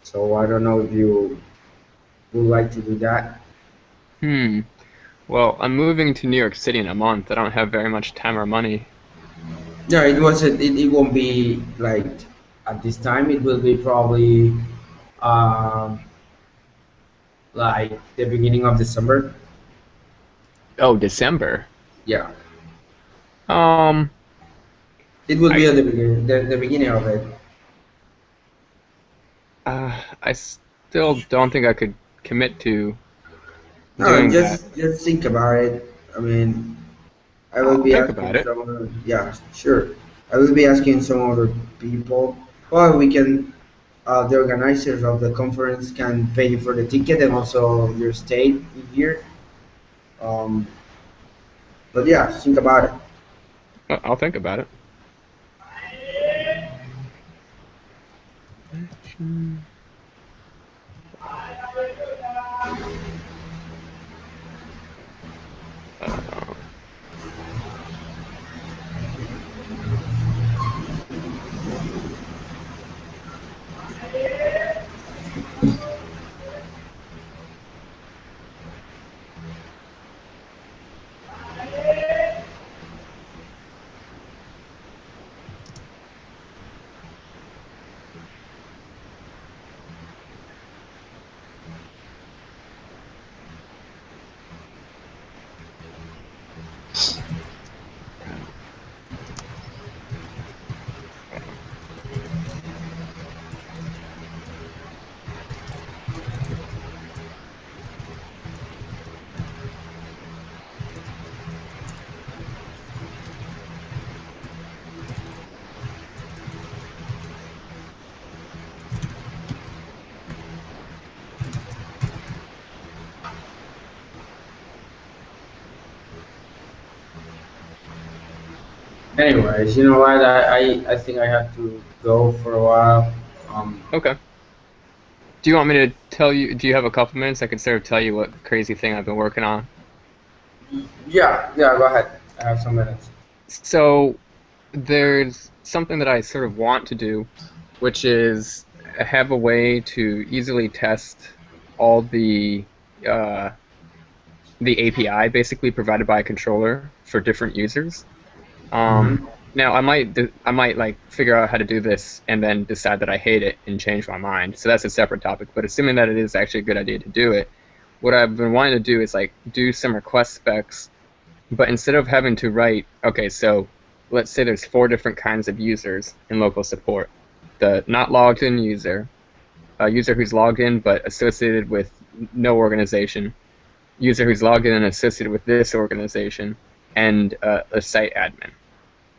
So I don't know if you would like to do that. Hmm. Well, I'm moving to New York City in a month. I don't have very much time or money. Yeah, it wasn't. It won't be like at this time. It will be probably um, like the beginning of December. Oh, December. Yeah, Um, it will be I at the beginning. The beginning of it. I still don't think I could commit to No, doing that. just think about it. I mean, I will I'll be think about asking it. someone. Yeah, sure. I will be asking some other people. Well, we can. The organizers of the conference can pay you for the ticket and also your stay here. Um, but yeah, think about it. I'll think about it. Uh, Anyways, you know what? I think I have to go for a while. okay. Do you want me to tell you? Do you have a couple minutes? I can sort of tell you what crazy thing I've been working on. Yeah, yeah. Go ahead. I have some minutes. So there's something that I sort of want to do, which is have a way to easily test all uh, the API basically provided by a controller for different users. Um, Mm-hmm. Now I might like figure out how to do this and then decide that I hate it and change my mind. So that's a separate topic. But assuming that it is actually a good idea to do it, what I've been wanting to do is like do some request specs, but instead of having to write, okay, so let's say there's 4 different kinds of users in local support. The not logged in user, a user who's logged in but associated with no organization, user who's logged in and associated with this organization, and a site admin.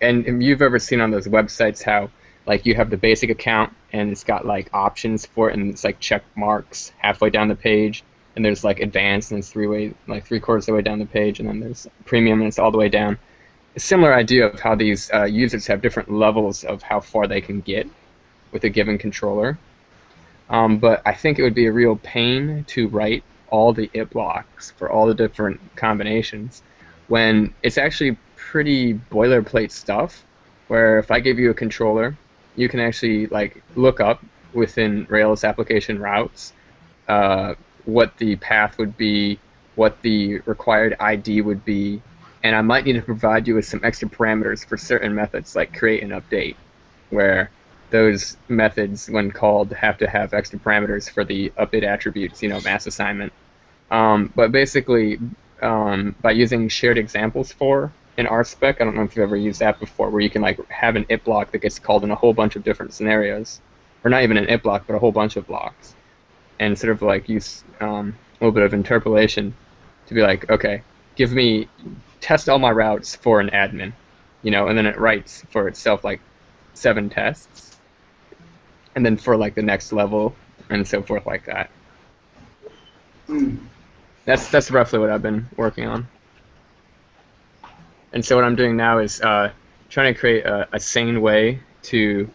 And if you've ever seen on those websites how like you have the basic account and it's got like options for it and it's like check marks halfway down the page, and there's like advanced and it's like 3/4 of the way down the page, and then there's premium and it's all the way down. A similar idea of how these users have different levels of how far they can get with a given controller. But I think it would be a real pain to write all the it blocks for all the different combinations when it's actually pretty boilerplate stuff. Where if I give you a controller, you can actually like look up within Rails application routes what the path would be, what the required ID would be, and I might need to provide you with some extra parameters for certain methods like create and update, where those methods, when called, have to have extra parameters for the update attributes, mass assignment. But basically, by using shared examples for in RSpec, I don't know if you've ever used that before, where you can like have an it block that gets called in a whole bunch of different scenarios, or not even an it block, but a whole bunch of blocks, and sort of like use a little bit of interpolation to be like, okay, test all my routes for an admin, and then it writes for itself like 7 tests, and then for like the next level and so forth like that. Mm. That's roughly what I've been working on. And so what I'm doing now is trying to create a sane way to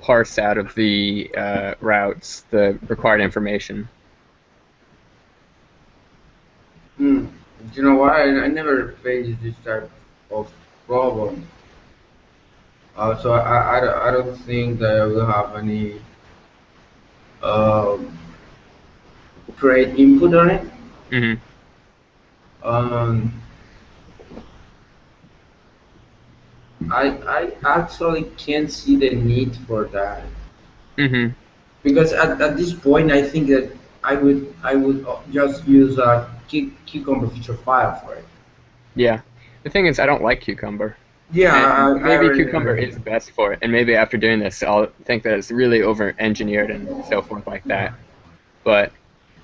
parse out of the routes the required information. Mm. You know what? I never faced this type of problem. So I don't think that I will have any um, great input on it. Hmm. Um, I actually can't see the need for that Hmm. because at this point I think that I would just use a cucumber feature file for it. Yeah. The thing is, I don't like Cucumber. Yeah, And I maybe already Cucumber know. is best for it, and maybe after doing this, I'll think that it's really over-engineered and so forth like that. But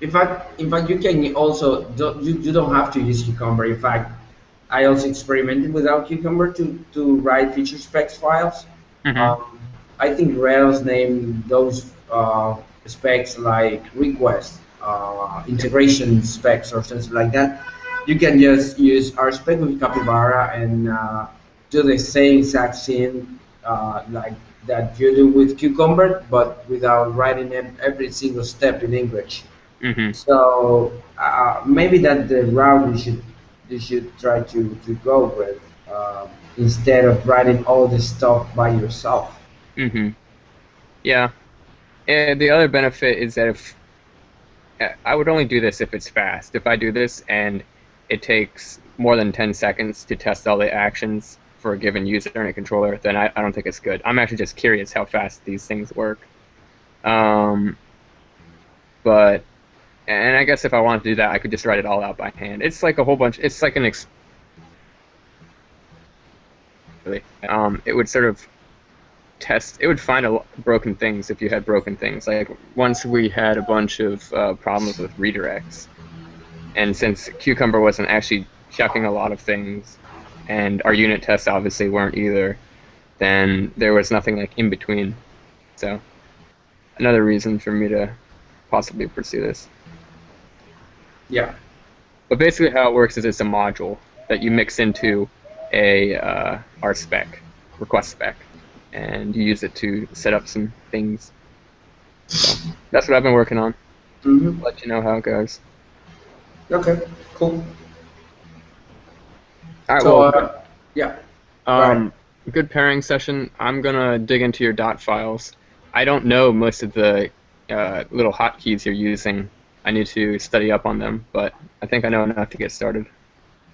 In fact, you can also you don't have to use Cucumber. In fact, I also experimented without Cucumber to write feature specs files. Mm-hmm. Um, I think Rails named those specs like request integration specs or something like that. You can just use our spec with Capybara and do the same exact thing like that you do with Cucumber, but without writing every single step in English. Mm-hmm. So maybe that's the route you should try to go with instead of writing all this stuff by yourself. Mm-hmm. Yeah. And the other benefit is that if I would only do this if it's fast. If I do this and it takes more than 10 seconds to test all the actions for a given user and a controller, then I don't think it's good. I'm actually just curious how fast these things work. Um, but and I guess if I wanted to do that, I could just write it all out by hand. It's like a whole bunch. It's like really. It would sort of test. It would find broken things if you had broken things. Like once we had a bunch of problems with redirects, and since Cucumber wasn't actually checking a lot of things, and our unit tests obviously weren't either, then there was nothing like in between. So another reason for me to possibly pursue this. Yeah. But basically, how it works is it's a module that you mix into a our spec, request spec, and you use it to set up some things. So that's what I've been working on. Mm-hmm. Let you know how it goes. Okay. Cool. All right. So Well, good, yeah. Right. um, good pairing session. I'm gonna dig into your dot files. I don't know most of the little hotkeys you're using. I need to study up on them, but I think I know enough to get started.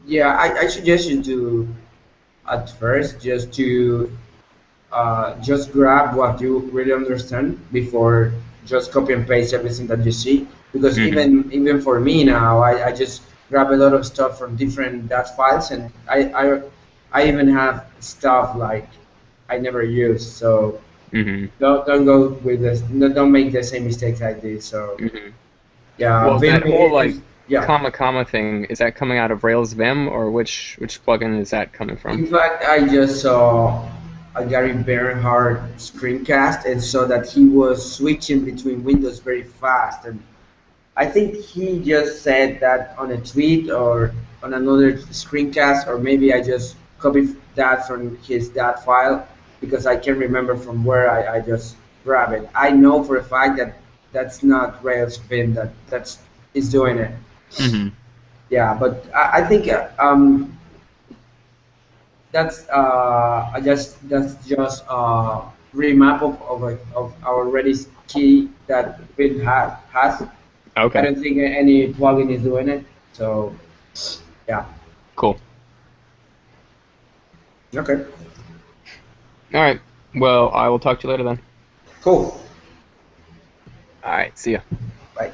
Yeah. I suggest you to at first just grab what you really understand before just copy and paste everything that you see. Because Hmm. even for me now, I just grab a lot of stuff from different DAT files, and I even have stuff like I never used. So Hmm. don't go with this. No, don't make the same mistakes I did. So Hmm. yeah, Well, Vim that whole like is yeah. comma thing, is that coming out of Rails Vim, or which plugin is that coming from? In fact, I just saw a Gary Bernhardt screencast and saw that he was switching between windows very fast. And I think he just said that on a tweet or on another screencast, or maybe I just copied that from his that file because I can't remember from where I just grabbed it. I know for a fact that that's not Rails Vim that's is doing it. Hmm. Yeah, but I think that's just remap of our Redis key that Vim has. I Okay, don't think any plugin is doing it. So yeah. cool. Okay. All right. Well, I will talk to you later then. Cool. All right. See ya. Bye.